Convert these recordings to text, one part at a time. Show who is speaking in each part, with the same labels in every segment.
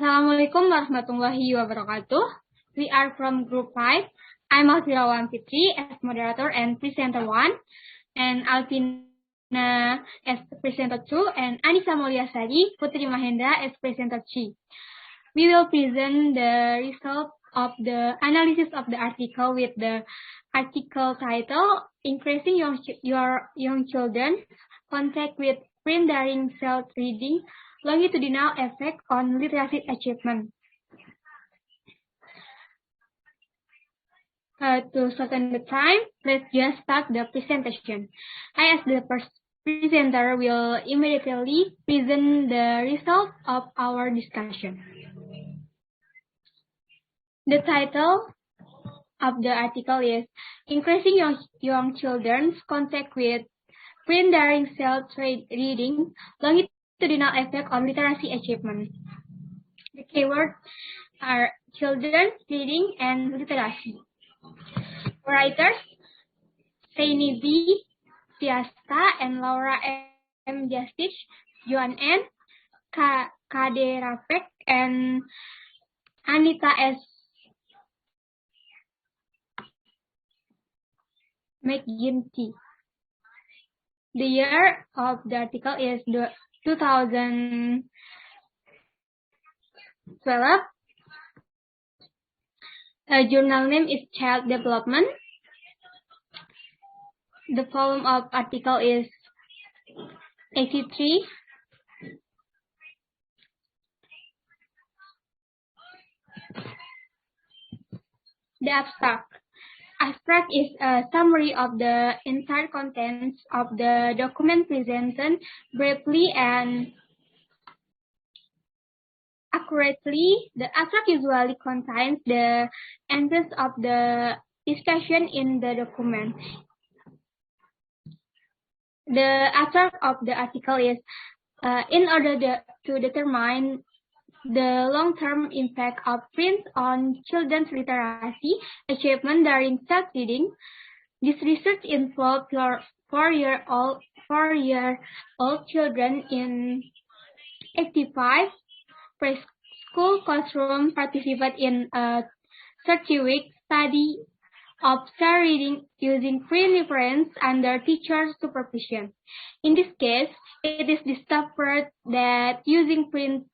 Speaker 1: Assalamualaikum warahmatullahi wabarakatuh. We are from Group 5. I'm Alfira Fitri as moderator and presenter 1, and Alpina as presenter 2, and Annisa Mauliyasari, Putri Mahendra as presenter 3. We will present the result of the analysis of the article with the article title, Increasing Your Young Children's Contact with Print During Self-Reading, Longitudinal Effect on Literacy Achievement. To shorten the time, let's just start the presentation. I, as the first presenter, will immediately present the results of our discussion. The title of the article is Increasing Young Children's Contact with Print During Self-Reading, Longitudinal Effect on Literacy Achievement. The keywords are children, reading, and literacy. Writers, Sainidi Fiasta and Laura M. Justice, Joan N. Kaderafek, and Anita S. McGinty. The year of the article is 2012. Journal name is Child Development. The volume of article is 83. The abstract. Abstract is a summary of the entire contents of the document presented briefly and accurately. The abstract usually contains the answers of the discussion in the document. The abstract of the article is in order to determine the long-term impact of print on children's literacy achievement during self-reading. This research involved 4-year-old children in 85 preschool classrooms participate in a 30-week study of self-reading using print reference under teacher supervision. In this case, it is discovered that using printer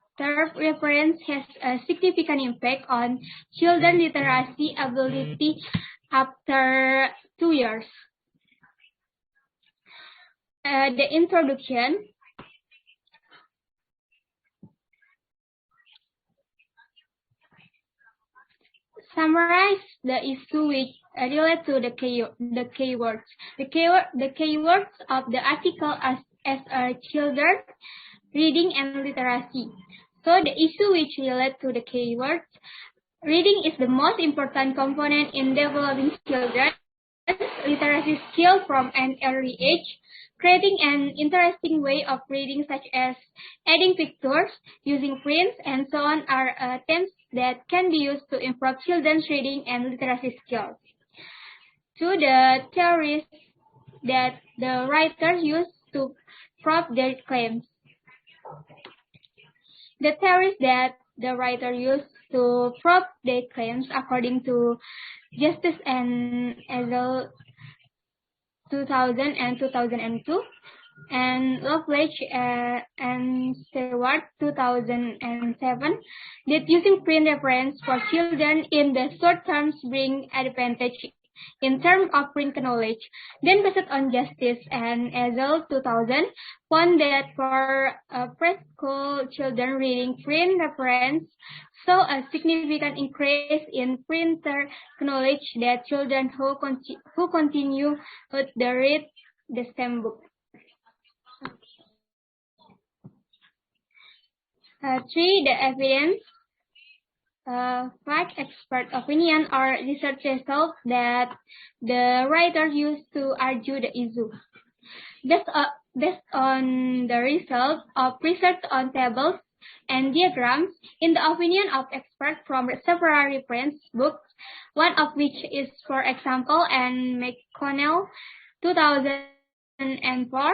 Speaker 1: reference has a significant impact on children's literacy ability after 2 years. The introduction. Summarize the issue which relate to the keywords. The keywords of the article as children, reading, and literacy. So the issue which relate to the keywords, reading is the most important component in developing children's literacy skill from an early age. Creating an interesting way of reading, such as adding pictures, using prints, and so on, are attempts that can be used to improve children's reading and literacy skills. To the theories that the writers use to prove their claims. The theories that the writer used to prove their claims, according to Justice and Ezel 2000 and 2002, and Lovelace and Stewart 2007, that using print reference for children in the short terms bring advantage in terms of print knowledge. Then, based on Justice and Ezel 2000, found that for preschool children reading print reference saw a significant increase in printer knowledge that children who continue to read the same book. 3. The evidence. 5. Expert opinion or research results that the writer used to argue the issue. Based on the results of research on tables and diagrams, in the opinion of experts from several reference books, one of which is, for example, and McConnell 2004,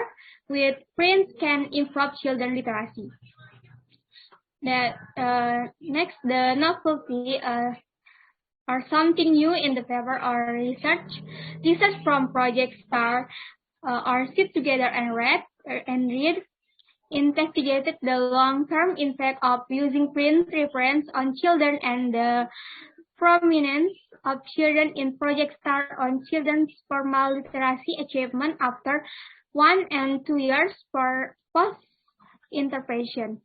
Speaker 1: with prints can improve children literacy. That next, the novelty or something new in the paper or research. Research from Project STAR or sit together and read investigated the long-term impact of using print reference on children and the prominence of children in Project STAR on children's formal literacy achievement after 1 and 2 years for post-intervention.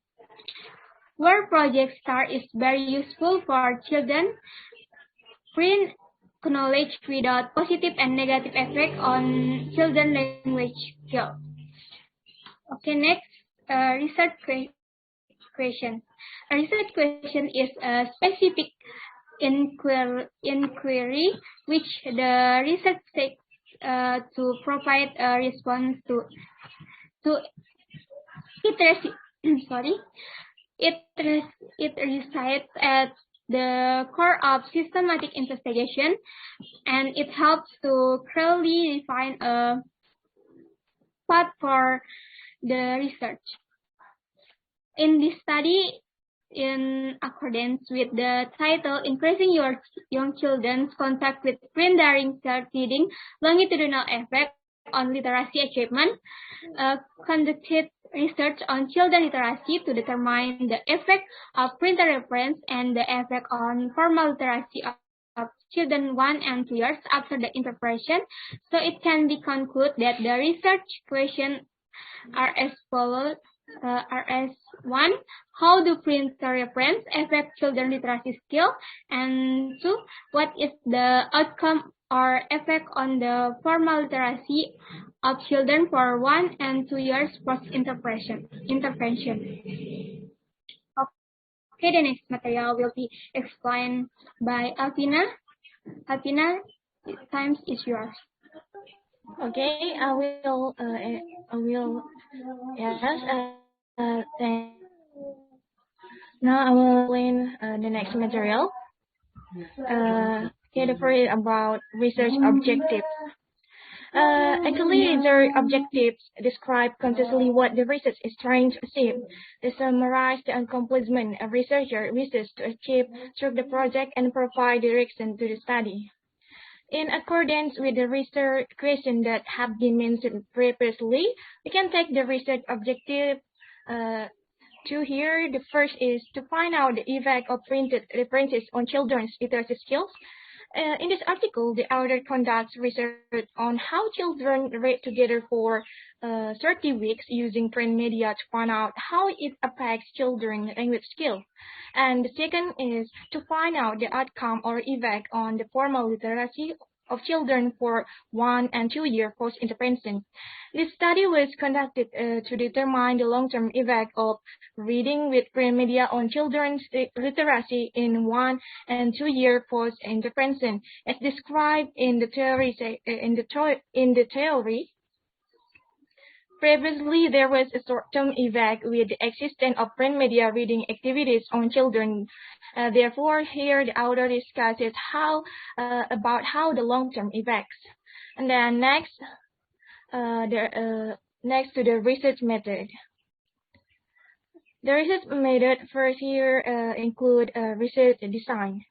Speaker 1: Where Project STAR is very useful for children, print knowledge without positive and negative effect on children's language skills. Okay, next, research question. A research question is a specific inquiry which the research takes to provide a response to it resides at the core of systematic investigation, and it helps to clearly define a path for the research. In this study, in accordance with the title, Increasing Your Young Children's Contact with Print During Start Reading, Longitudinal Effect on Literacy Achievement, conducted research on children literacy to determine the effect of print reference and the effect on formal literacy of children 1 and 2 years after the intervention. So it can be concluded that the research questions are as follows. One, how do print reference affect children literacy skill? And 2, what is the outcome or effect on the formal literacy of children for 1 and 2 years post-intervention? Okay, the next material will be explained by Alpina. Alpina, time is yours.
Speaker 2: Okay, I will. Yes. Thank. Now I will explain the next material. Okay, the first about research objectives. Actually, their objectives describe concisely what the research is trying to achieve. They summarize the accomplishment a researcher wishes to achieve through the project and provide direction to the study. In accordance with the research questions that have been mentioned previously, we can take the research objective to here. The first is to find out the effect of printed references on children's literacy skills. In this article, the author conducts research on how children read together for 30 weeks using print media to find out how it affects children's language skills. And the second is to find out the outcome or effect on the formal literacy of children for 1 and 2 years post-intervention. This study was conducted to determine the long-term effect of reading with print media on children's literacy in 1 and 2 years post-intervention, as described in the theory. Previously, there was a short-term effect with the existence of print media reading activities on children. Therefore, here the author discusses about how the long-term effects. And then next to the research method. The research method first here include research design.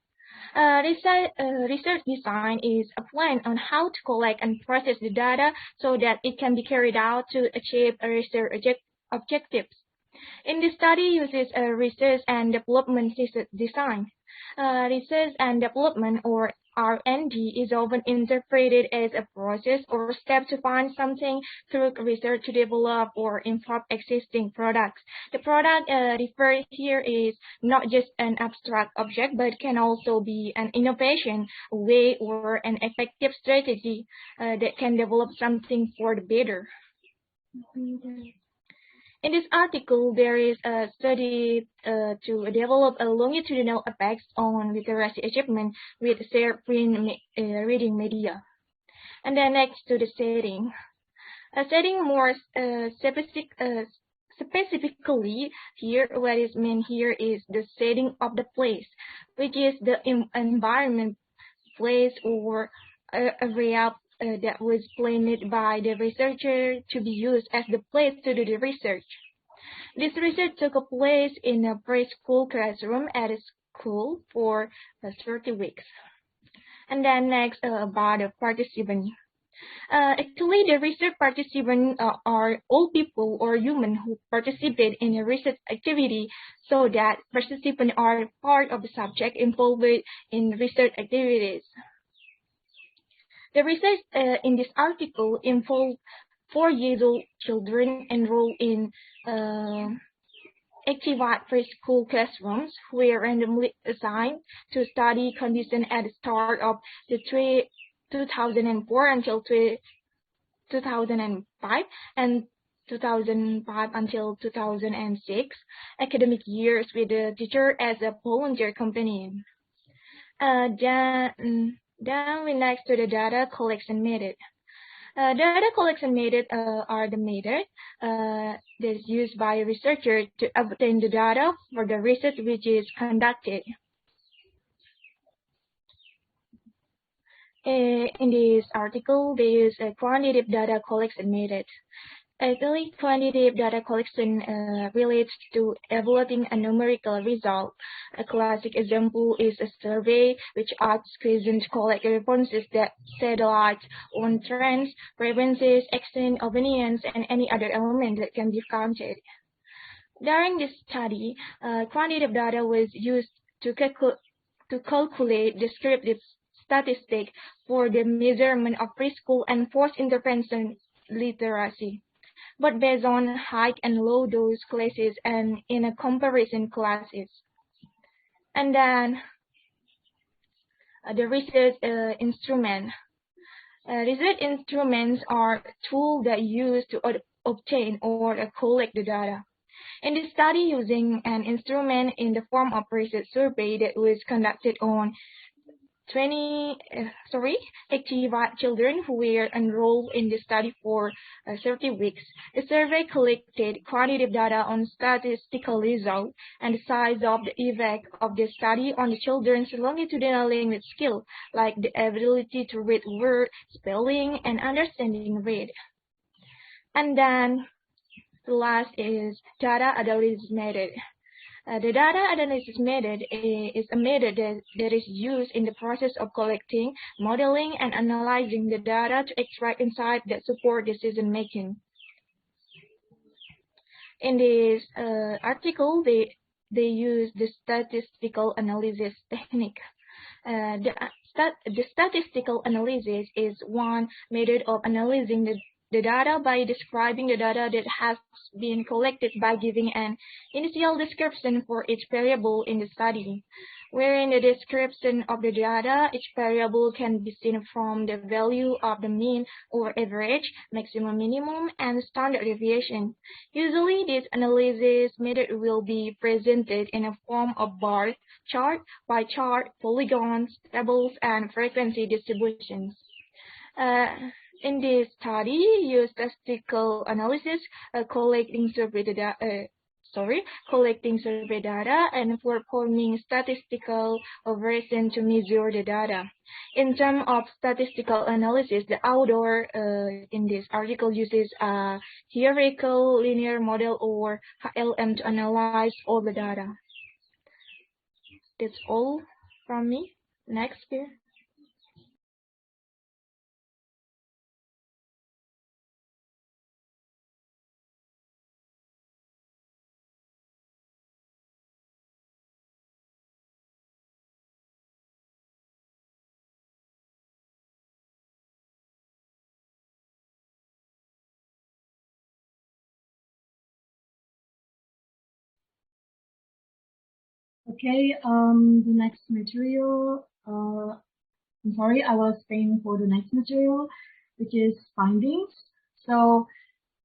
Speaker 2: Research design is a plan on how to collect and process the data so that it can be carried out to achieve research objectives. In this study uses a research and development design. Research and development, or R&D, is often interpreted as a process or step to find something through research to develop or improve existing products. The product referred here is not just an abstract object, but can also be an innovation, a way, or an effective strategy that can develop something for the better. In this article, there is a study to develop a longitudinal effects on literacy achievement with shared print reading media. And then next to the setting. A setting more specifically here, what is meant here is the setting of the place, which is the environment, place, or area that was planned by the researcher to be used as the place to do the research. This research took place in a preschool classroom at a school for 30 weeks. And then next, about the participants. Actually, the research participants are all people or humans who participate in a research activity, so that participants are part of the subject involved in research activities. The research in this article involved 4-year-old children enrolled in activated preschool classrooms who were randomly assigned to study conditions at the start of the 2004 until 2005 and 2005 until 2006 academic years with the teacher as a volunteer companion. Then we next to the data collection method. Data collection method are the method that is used by researchers to obtain the data for the research which is conducted. In this article, they use a quantitative data collection method. Actually, quantitative data collection relates to evaluating a numerical result. A classic example is a survey which asks questions to collect responses that shed light on trends, preferences, accent, opinions, and any other element that can be counted. During this study, quantitative data was used to calculate descriptive statistics for the measurement of preschool and post-intervention literacy, but based on high and low dose classes and in a comparison classes. And then the research instrument. Research instruments are tools that use to obtain or collect the data. In the study, using an instrument in the form of research survey that was conducted on active children who were enrolled in the study for 30 weeks. The survey collected quantitative data on statistical results and the size of the effect of the study on the children's longitudinal language skill, like the ability to read word, spelling, and understanding read. And then the last is data analysis method. The data analysis method is a method that is used in the process of collecting, modeling, and analyzing the data to extract insights that support decision making. In this article, they use the statistical analysis technique. The statistical analysis is one method of analyzing the data by describing the data that has been collected by giving an initial description for each variable in the study. Wherein the description of the data, each variable can be seen from the value of the mean or average, maximum, minimum, and standard deviation. Usually, this analysis method will be presented in a form of bar chart, pie chart, polygons, tables, and frequency distributions. In this study, use statistical analysis, collecting survey data and performing statistical operation to measure the data. In terms of statistical analysis, the author in this article uses a hierarchical linear model or HLM to analyze all the data. That's all from me. Next, here.
Speaker 3: Okay, the next material, I'm sorry, I was paying for the next material, which is findings. So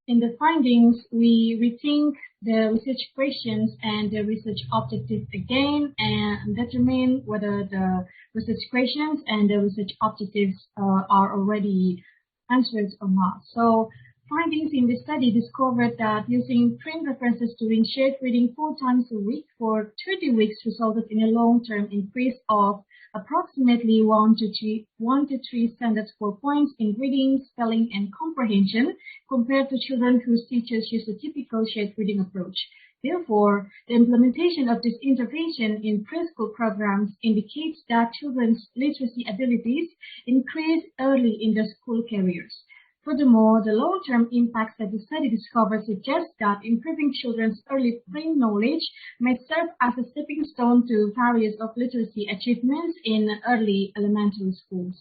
Speaker 3: in the findings, we rethink the research questions and the research objectives again and determine whether the research questions and the research objectives are already answered or not. So findings in the study discovered that using print references during shared reading 4 times a week for 30 weeks resulted in a long-term increase of approximately 1 to 3 standard score points in reading, spelling, and comprehension compared to children whose teachers use a typical shared reading approach. Therefore, the implementation of this intervention in preschool programs indicates that children's literacy abilities increase early in their school careers. Furthermore, the long-term impacts that the study discovered suggest that improving children's early print knowledge may serve as a stepping stone to various of literacy achievements in early elementary schools.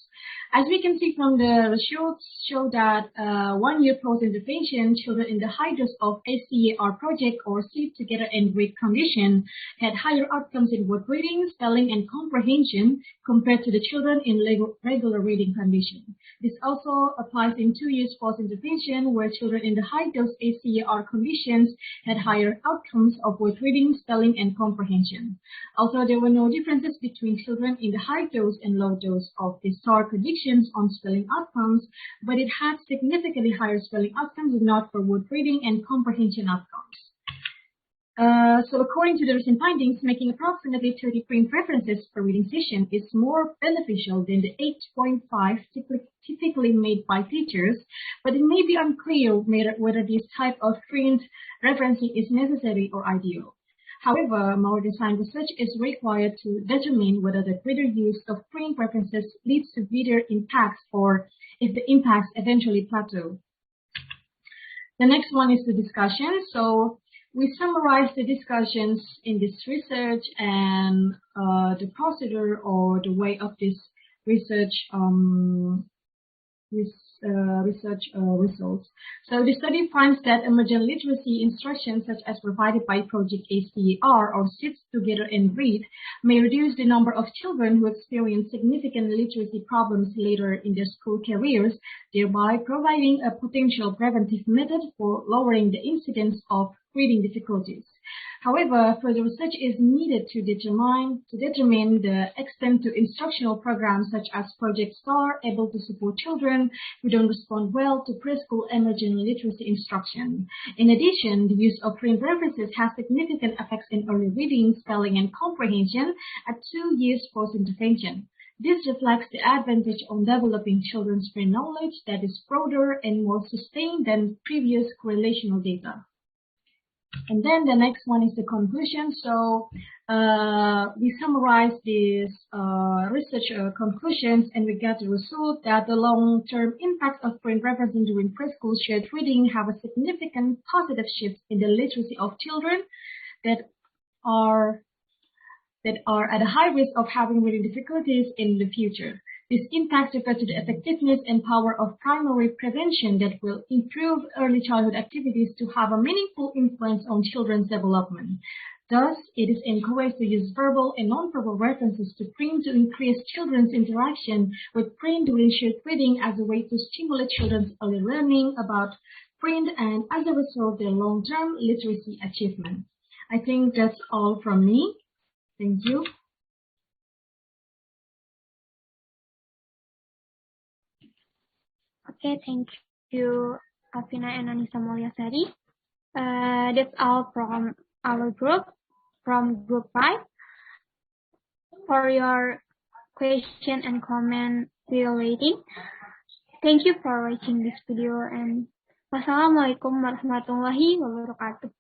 Speaker 3: As we can see from the results, show that 1 year post-intervention, children in the high dose of SCAR project or Sleep Together and Read condition had higher outcomes in word reading, spelling, and comprehension compared to the children in regular reading condition. This also applies in 2 years post-intervention, where children in the high-dose ACER conditions had higher outcomes of word reading, spelling, and comprehension. Also, there were no differences between children in the high-dose and low-dose of the STAR conditions on spelling outcomes, but it had significantly higher spelling outcomes and not for word reading and comprehension outcomes. So according to the recent findings, making approximately 30 print references per reading session is more beneficial than the 8.5 typically made by teachers, but it may be unclear whether this type of print referencing is necessary or ideal. However, more design research is required to determine whether the greater use of print references leads to greater impacts or if the impacts eventually plateau. The next one is the discussion. So we summarize the discussions in this research and the procedure or the way of this research results. So the study finds that emergent literacy instructions such as provided by Project ACER or Sit Together and Read may reduce the number of children who experience significant literacy problems later in their school careers, thereby providing a potential preventive method for lowering the incidence of reading difficulties. However, further research is needed to determine the extent to instructional programs such as Project STAR able to support children who don't respond well to preschool emergent literacy instruction. In addition, the use of print references has significant effects in early reading, spelling, and comprehension at 2 years post-intervention. This reflects the advantage on developing children's brain knowledge that is broader and more sustained than previous correlational data. And then the next one is the conclusion. So we summarize these research conclusions, and we get the result that the long-term impact of print referencing during preschool shared reading have a significant positive shift in the literacy of children that are at a high risk of having reading difficulties in the future. This impacts refer to the effectiveness and power of primary prevention that will improve early childhood activities to have a meaningful influence on children's development. Thus, it is encouraged to use verbal and non-verbal references to print to increase children's interaction with print during shared reading as a way to stimulate children's early learning about print and, as a result, their long-term literacy achievement. I think that's all from me. Thank you.
Speaker 1: Okay, thank you, Alpina and Annisa Mauliyasari. That's all from our group, from group 5. For your question and comment, we are waiting. Thank you for watching this video, and wassalamualaikum warahmatullahi wabarakatuh.